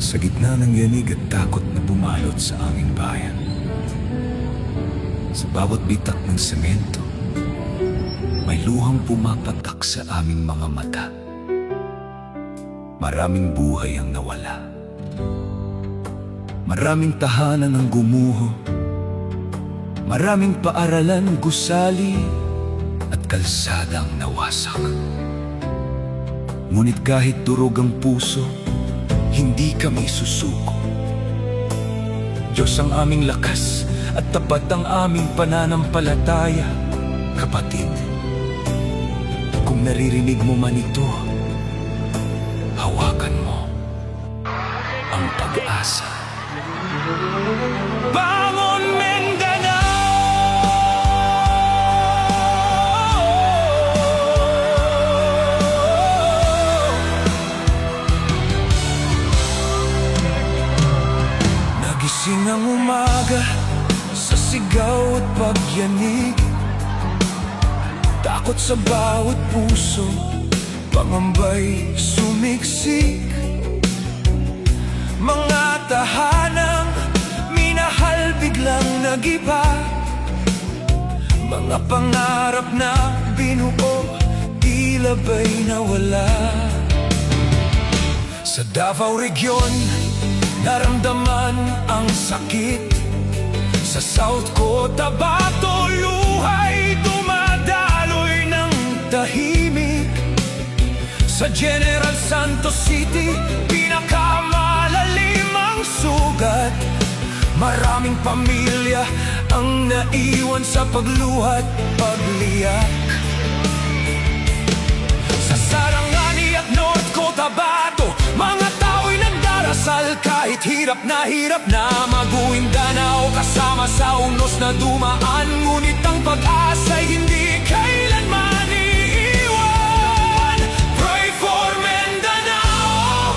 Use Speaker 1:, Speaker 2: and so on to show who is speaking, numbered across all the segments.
Speaker 1: Sa gitna ng yanig at takot na bumalot sa aming bayan, sa bawat bitak ng semento, may luhang pumapatak sa aming mga mata. Maraming buhay ang nawala. Maraming tahanan ang gumuho. Maraming paaralan gusali at kalsadang nawasak. Ngunit kahit durog ang puso, hindi kami susuko. Diyos ang aming lakas at tapat ang aming pananampalataya. Kapatid, kung naririnig mo man ito, hawakan mo ang pag-asa. Bangon Mindanao! Nagising ang umaga sa sigaw at pagyanig, takot sa bawat puso, pangambay sumiksik. Mga tahanang minahal biglang nagiba, mga pangarap na binuo tila ba'y nawala. Sa Davao Region, naramdaman ang sakit. Sa South Cotabato, luhay dumadaloy ng tahimik. Sa General Santos City, pinakamalalim ang sugat. Maraming pamilya ang naiwan sa pagluhat, pagliyak. Sa Sarangani at North Cotabato, mga tao'y nagdarasal kahit hirap na mag-Mindanao kasama sa unos na dumaan. Ngunit ang pag-asa'y hindi kailanman iiwan. Pray for Mindanao,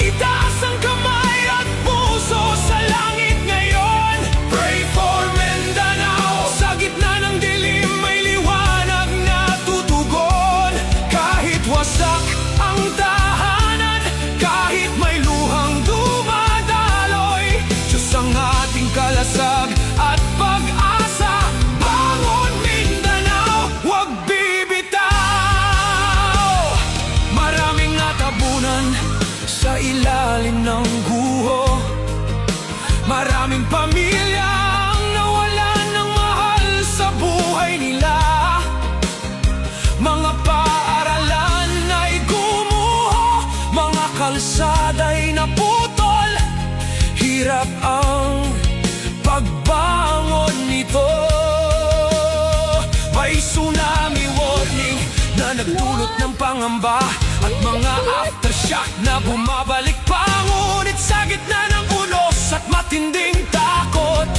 Speaker 1: itaas ang kamay at puso sa langit ngayon. Pray for Mindanao, sa gitna ng dilim may liwanag na tutugon. Kahit wasak ang tahanan, kahit may luhang dumadaloy, Diyos ang ating kalasag at pag-asa. Bangon Mindanao, huwag bibitaw. Maraming natabunan sa ilalim ng guho. Maraming pamilya ang nawalan ng mahal sa buhay nila. Mga paaralan ay gumuho, mga kalsada'y naputol. Hirap ang pagbangon nito. May tsunami warning na nagdulot ng pangamba at mga aftershock na bumabalik pa. Ngunit sa gitna ng unos at matinding takot,